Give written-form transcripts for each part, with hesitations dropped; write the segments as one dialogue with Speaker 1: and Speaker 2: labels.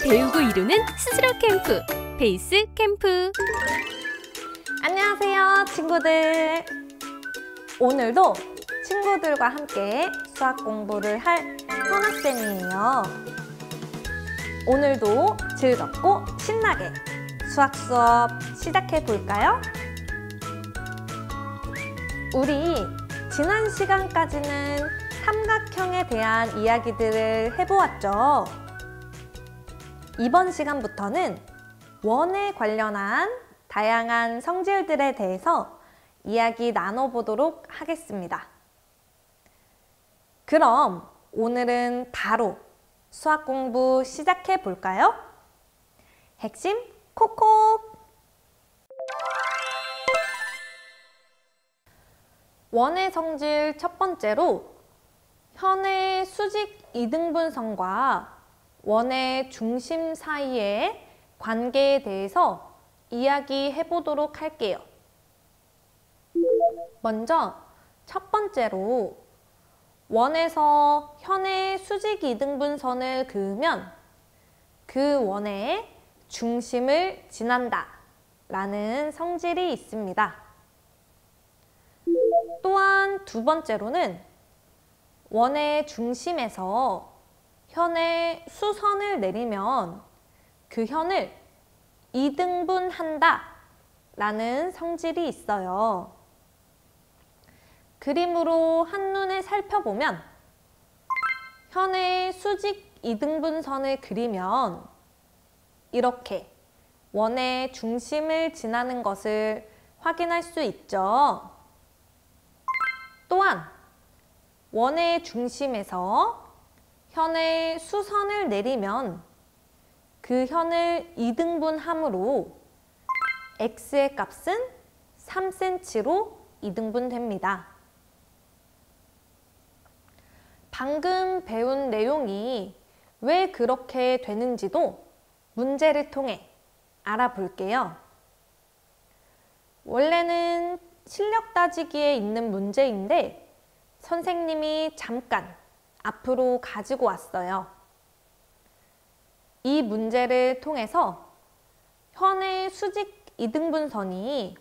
Speaker 1: 배우고 이루는 스스로 캠프, 베이스 캠프.
Speaker 2: 안녕하세요, 친구들. 오늘도 친구들과 함께 수학 공부를 할 현아쌤이에요. 오늘도 즐겁고 신나게 수학 수업 시작해 볼까요? 우리 지난 시간까지는 삼각형에 대한 이야기들을 해보았죠. 이번 시간부터는 원에 관련한 다양한 성질들에 대해서 이야기 나눠보도록 하겠습니다. 그럼 오늘은 바로 수학 공부 시작해 볼까요? 핵심 콕콕! 원의 성질 첫 번째로 현의 수직 이등분선과 원의 중심 사이의 관계에 대해서 이야기해 보도록 할게요. 먼저 첫 번째로 원에서 현의 수직 이등분선을 그으면 그 원의 중심을 지난다 라는 성질이 있습니다. 또한 두 번째로는 원의 중심에서 현의 수선을 내리면 그 현을 이등분한다 라는 성질이 있어요. 그림으로 한눈에 살펴보면 현의 수직 이등분선을 그리면 이렇게 원의 중심을 지나는 것을 확인할 수 있죠. 또한 원의 중심에서 현의 수선을 내리면 그 현을 이등분함으로 x의 값은 3cm로 이등분됩니다. 방금 배운 내용이 왜 그렇게 되는지도 문제를 통해 알아볼게요. 원래는 실력 따지기에 있는 문제인데 선생님이 잠깐 앞으로 가지고 왔어요. 이 문제를 통해서 현의 수직 이등분선이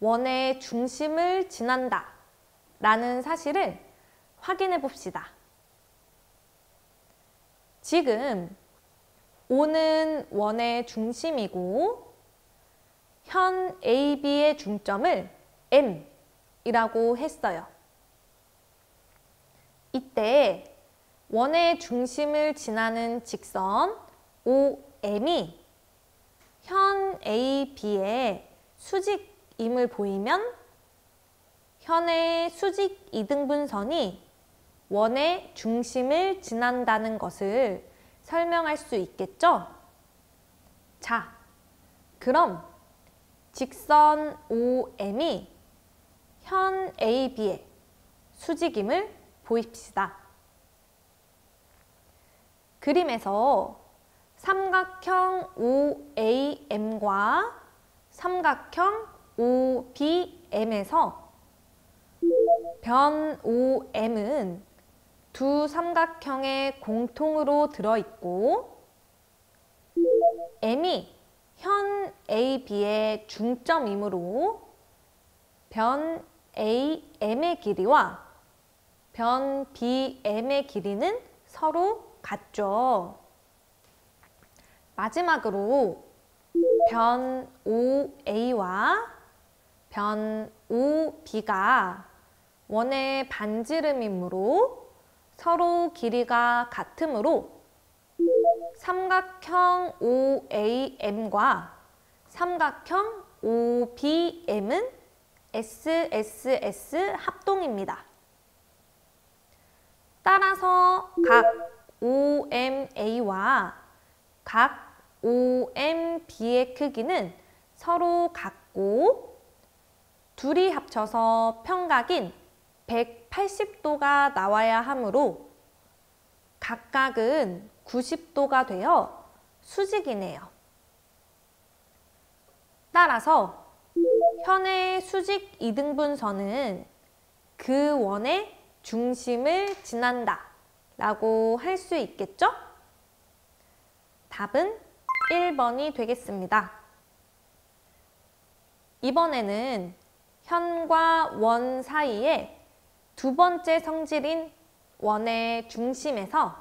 Speaker 2: 원의 중심을 지난다 라는 사실을 확인해 봅시다. 지금 O는 원의 중심이고 현 AB의 중점을 M이라고 했어요. 이때 원의 중심을 지나는 직선 OM이 현 AB의 수직임을 보이면 현의 수직 이등분선이 원의 중심을 지난다는 것을 설명할 수 있겠죠? 자, 그럼 직선 OM이 현 AB의 수직임을 보입시다. 그림에서 삼각형 OAM과 삼각형 OBM에서 변 OM은 두 삼각형에 공통으로 들어있고 M이 현 AB의 중점이므로 변 AM의 길이와 변 BM의 길이는 서로 같죠. 마지막으로 변 OA와 변 OB가 원의 반지름이므로 서로 길이가 같으므로 삼각형 OAM과 삼각형 OBM은 SSS 합동입니다. 따라서 각 OMA와 각 OMB의 크기는 서로 같고 둘이 합쳐서 평각인 180도가 나와야 하므로 각각은 90도가 되어 수직이네요. 따라서 현의 수직 이등분선은 그 원의 중심을 지난다 라고 할 수 있겠죠? 답은 1번이 되겠습니다. 이번에는 현과 원 사이에 두 번째 성질인 원의 중심에서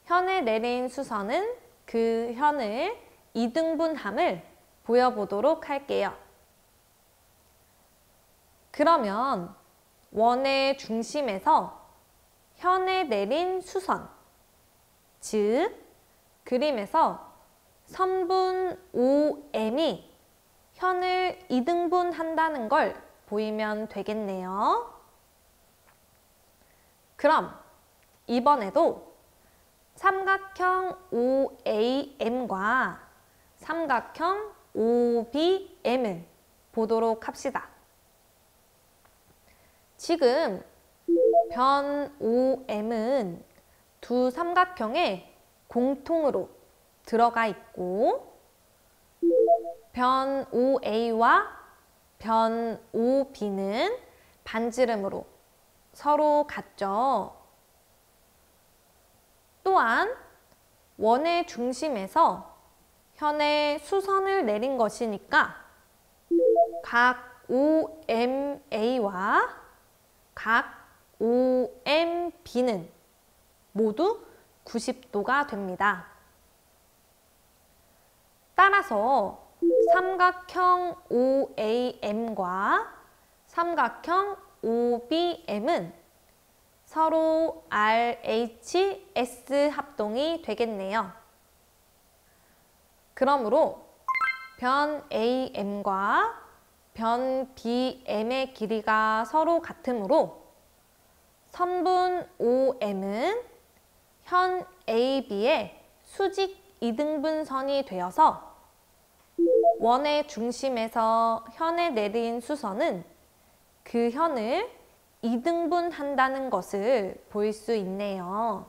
Speaker 2: 현에 내린 수선은 그 현을 이등분함을 보여보도록 할게요. 그러면 원의 중심에서 현에 내린 수선, 즉 그림에서 선분 OM이 현을 이등분한다는 걸 보이면 되겠네요. 그럼 이번에도 삼각형 OAM과 삼각형 OBM을 보도록 합시다. 지금 변 OM은 두 삼각형에 공통으로 들어가 있고 변 OA와 변 OB는 반지름으로 서로 같죠. 또한 원의 중심에서 현에 수선을 내린 것이니까 각 OMA와 각 OMB는 모두 90도가 됩니다. 따라서 삼각형 OAM과 삼각형 OBM은 서로 RHS 합동이 되겠네요. 그러므로 변 AM과 변 BM의 길이가 서로 같으므로 선분 OM은 현 AB의 수직 이등분선이 되어서 원의 중심에서 현에 내린 수선은 그 현을 이등분한다는 것을 볼 수 있네요.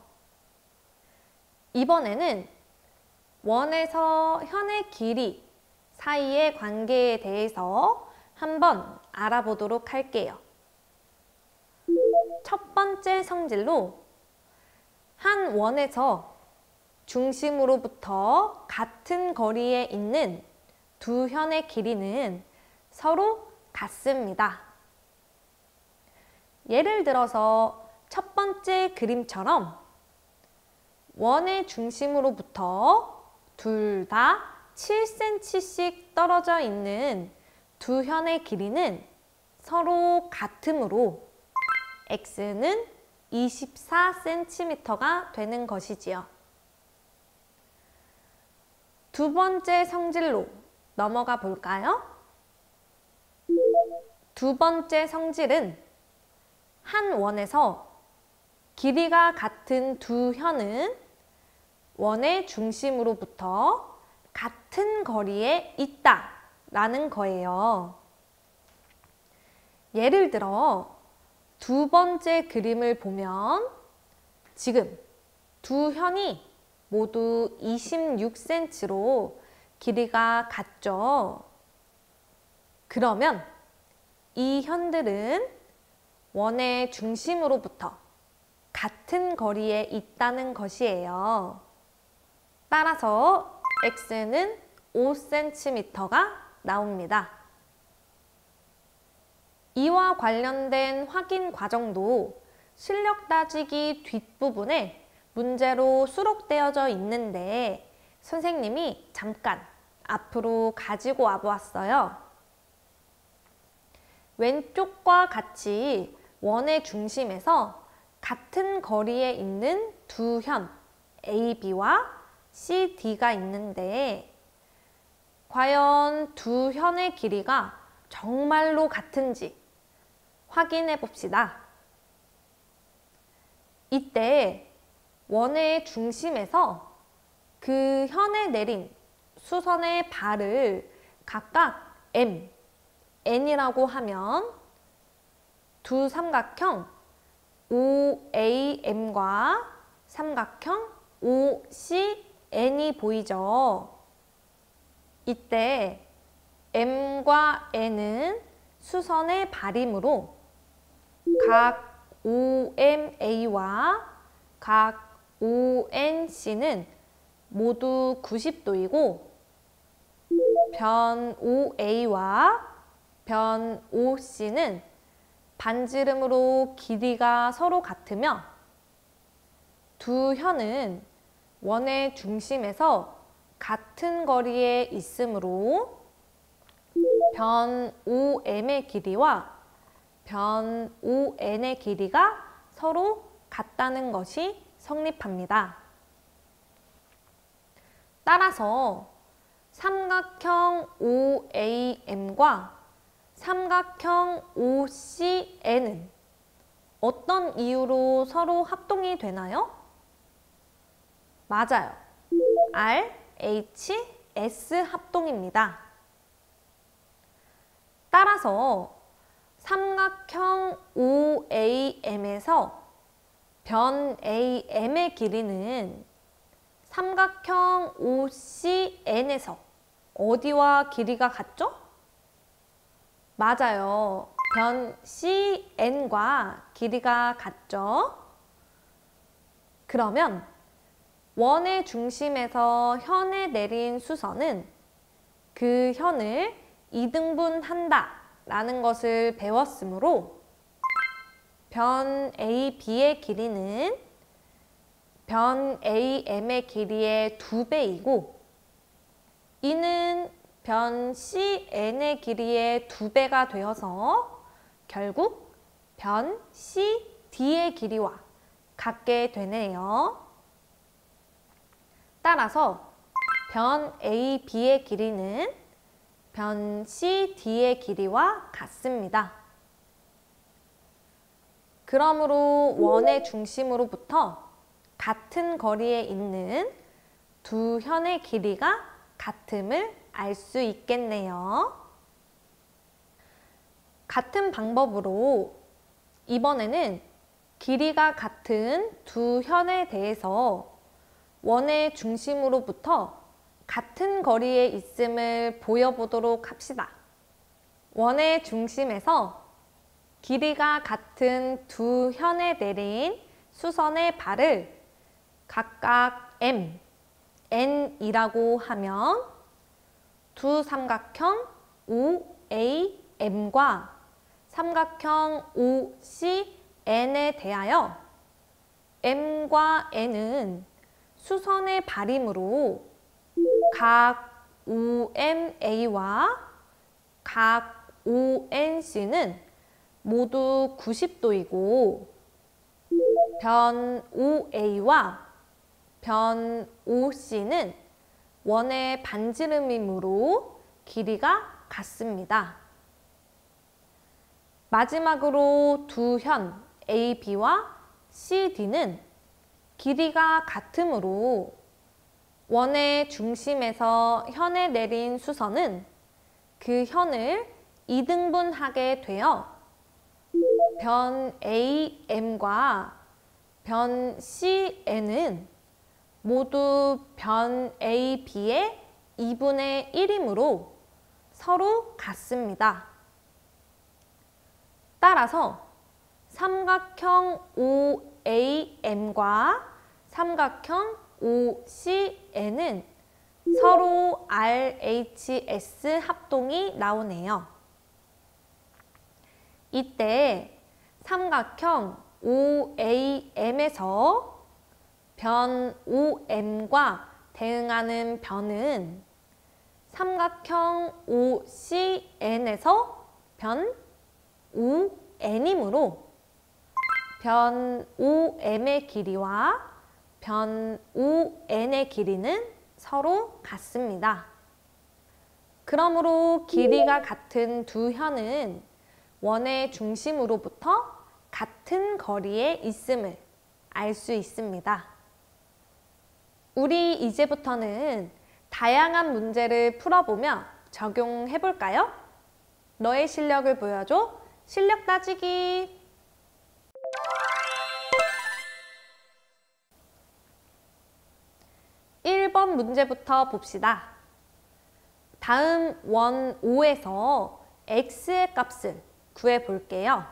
Speaker 2: 이번에는 원에서 현의 길이 사이의 관계에 대해서 한번 알아보도록 할게요. 첫 번째 성질로 한 원에서 중심으로부터 같은 거리에 있는 두 현의 길이는 서로 같습니다. 예를 들어서 첫 번째 그림처럼 원의 중심으로부터 둘 다 7cm씩 떨어져 있는 두 현의 길이는 서로 같으므로 x는 24cm가 되는 것이지요. 두 번째 성질로 넘어가 볼까요? 두 번째 성질은 한 원에서 길이가 같은 두 현은 원의 중심으로부터 같은 거리에 있다 라는 거예요. 예를 들어 두 번째 그림을 보면 지금 두 현이 모두 26cm로 길이가 같죠. 그러면 이 현들은 원의 중심으로부터 같은 거리에 있다는 것이에요. 따라서 x는 5cm가 나옵니다. 이와 관련된 확인 과정도 실력 따지기 뒷부분에 문제로 수록되어져 있는데 선생님이 잠깐 앞으로 가지고 와 보았어요. 왼쪽과 같이 원의 중심에서 같은 거리에 있는 두 현 AB와 CD가 있는데 과연 두 현의 길이가 정말로 같은지 확인해 봅시다. 이때 원의 중심에서 그 현에 내린 수선의 발을 각각 M, N이라고 하면 두 삼각형 OAM과 삼각형 OCN이 보이죠. 이때 M과 N은 수선의 발이므로 각 OMA와 각 ONC는 모두 90도이고 변 OA와 변 OC는 반지름으로 길이가 서로 같으며 두 현은 원의 중심에서 같은 거리에 있으므로 변 OM의 길이와 변 ON의 길이가 서로 같다는 것이 성립합니다. 따라서 삼각형 OAM과 삼각형 OCN은 어떤 이유로 서로 합동이 되나요? 맞아요. RHS 합동입니다. 따라서 삼각형 OAM에서 변 AM의 길이는 삼각형 OCN에서 어디와 길이가 같죠? 맞아요. 변 CN과 길이가 같죠? 그러면 원의 중심에서 현에 내린 수선은 그 현을 이등분한다 라는 것을 배웠으므로 변 AB의 길이는 변 AM의 길이의 2배이고 이는 변 CN의 길이의 2배가 되어서 결국 변 CD의 길이와 같게 되네요. 따라서 변 AB의 길이는 변 CD의 길이와 같습니다. 그러므로 원의 중심으로부터 같은 거리에 있는 두 현의 길이가 같음을 알 수 있겠네요. 같은 방법으로 이번에는 길이가 같은 두 현에 대해서 원의 중심으로부터 같은 거리에 있음을 보여보도록 합시다. 원의 중심에서 길이가 같은 두 현에 내린 수선의 발을 각각 M, N이라고 하면 두 삼각형 OAM과 삼각형 OCN에 대하여 M과 N은 수선의 발이므로 각 OMA와 각 ONC는 모두 90도이고 변 OA와 변 OC는 원의 반지름이므로 길이가 같습니다. 마지막으로 두 현 AB와 CD는 길이가 같으므로 원의 중심에서 현에 내린 수선은 그 현을 이등분하게 되어 변 AM과 변 CN은 모두 변 AB의 2분의 1이므로 서로 같습니다. 따라서 삼각형 OAM과 삼각형 OCN은 서로 RHS 합동이 나오네요. 이때 삼각형 OAM에서 변 OM과 대응하는 변은 삼각형 OCN에서 변 ON이므로 변 OM의 길이와 변 ON의 길이는 서로 같습니다. 그러므로 길이가 같은 두 현은 원의 중심으로부터 같은 거리에 있음을 알 수 있습니다. 우리 이제부터는 다양한 문제를 풀어보며 적용해 볼까요? 너의 실력을 보여줘. 실력 따지기. (1번) 문제부터 봅시다. 다음 원 O에서 x의 값을 구해 볼게요.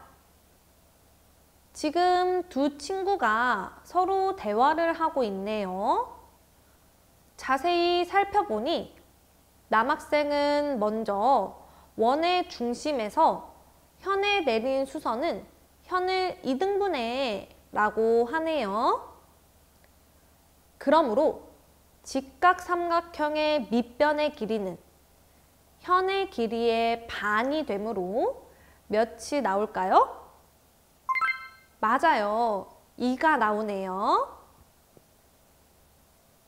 Speaker 2: 지금 두 친구가 서로 대화를 하고 있네요. 자세히 살펴보니 남학생은 먼저 원의 중심에서 현에 내린 수선은 현을 2등분해 라고 하네요. 그러므로 직각삼각형의 밑변의 길이는 현의 길이의 반이 되므로 몇이 나올까요? 맞아요. 2가 나오네요.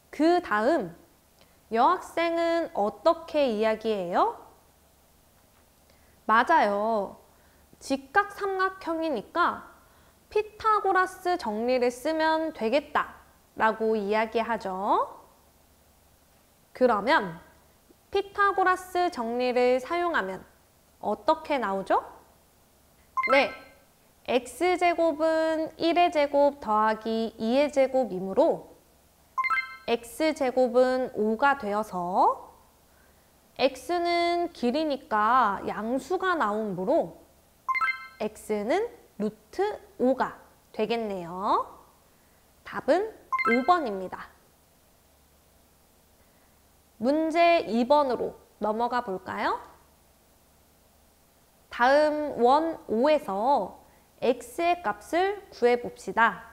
Speaker 2: 그 다음 여학생은 어떻게 이야기해요? 맞아요. 직각삼각형이니까 피타고라스 정리를 쓰면 되겠다 라고 이야기하죠. 그러면 피타고라스 정리를 사용하면 어떻게 나오죠? 네, x제곱은 1의 제곱 더하기 2의 제곱이므로 x제곱은 5가 되어서 x는 길이니까 양수가 나오므로 x는 루트 5가 되겠네요. 답은 5번입니다. 문제 2번으로 넘어가 볼까요? 다음 원 5에서 x의 값을 구해봅시다.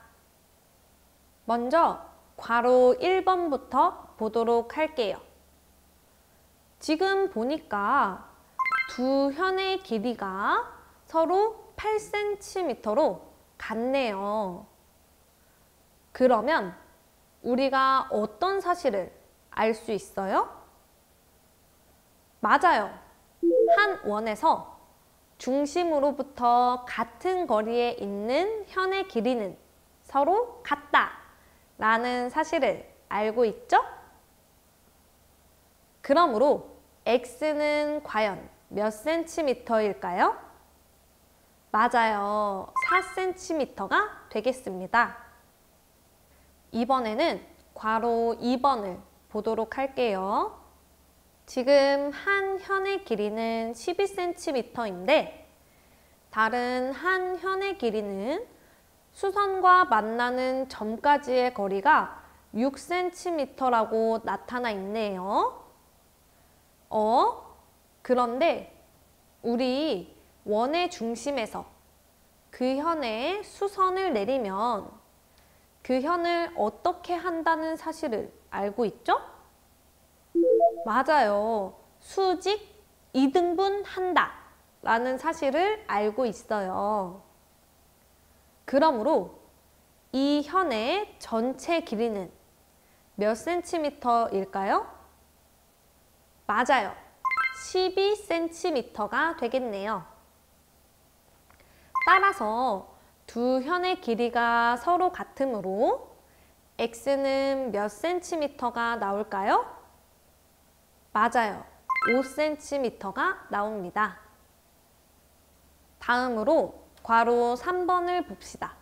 Speaker 2: 먼저 괄호 1번부터 보도록 할게요. 지금 보니까 두 현의 길이가 서로 8cm로 같네요. 그러면 우리가 어떤 사실을 알 수 있어요? 맞아요. 한 원에서 중심으로부터 같은 거리에 있는 현의 길이는 서로 같다 라는 사실을 알고 있죠? 그러므로 x는 과연 몇 cm일까요? 맞아요. 4cm가 되겠습니다. 이번에는 괄호 2번을 보도록 할게요. 지금 한 현의 길이는 12cm인데 다른 한 현의 길이는 수선과 만나는 점까지의 거리가 6cm라고 나타나 있네요. 그런데 우리 원의 중심에서 그 현에 수선을 내리면 그 현을 어떻게 한다는 사실을 알고 있죠? 맞아요. 수직 2등분 한다 라는 사실을 알고 있어요. 그러므로 이 현의 전체 길이는 몇 cm일까요? 맞아요. 12cm가 되겠네요. 따라서 두 현의 길이가 서로 같으므로 x는 몇 cm가 나올까요? 맞아요. 5cm가 나옵니다. 다음으로 괄호 3번을 봅시다.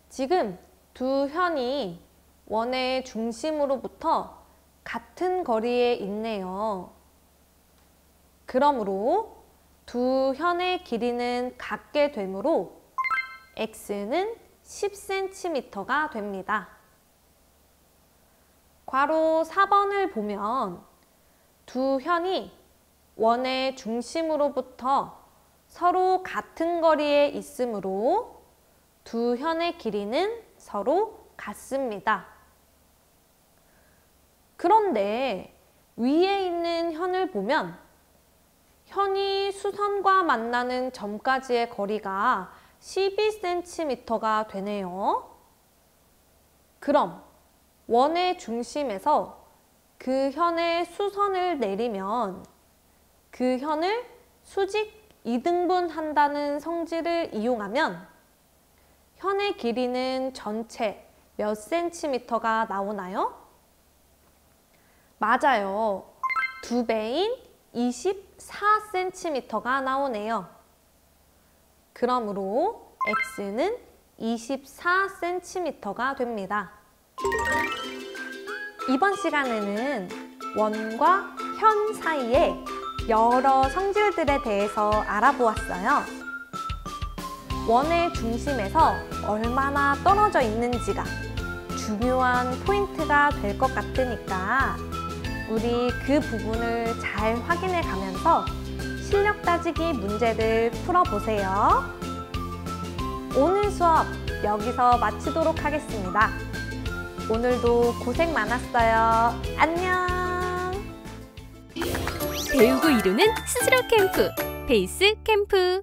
Speaker 2: 지금 두 현이 원의 중심으로부터 같은 거리에 있네요. 그러므로 두 현의 길이는 같게 되므로 x는 10cm가 됩니다. 괄호 4번을 보면 두 현이 원의 중심으로부터 서로 같은 거리에 있으므로 두 현의 길이는 서로 같습니다. 그런데 위에 있는 현을 보면 현이 수선과 만나는 점까지의 거리가 12cm가 되네요. 그럼 원의 중심에서 그 현의 수선을 내리면 그 현을 수직 2등분 한다는 성질을 이용하면 현의 길이는 전체 몇 cm가 나오나요? 맞아요. 2배인 24cm가 나오네요. 그러므로 x는 24cm가 됩니다. 이번 시간에는 원과 현 사이에 여러 성질들에 대해서 알아보았어요. 원의 중심에서 얼마나 떨어져 있는지가 중요한 포인트가 될 것 같으니까 우리 그 부분을 잘 확인해 가면서 실력 따지기 문제를 풀어보세요. 오늘 수업 여기서 마치도록 하겠습니다. 오늘도 고생 많았어요. 안녕!
Speaker 1: 배우고 이루는 스스로 캠프, 베이스 캠프.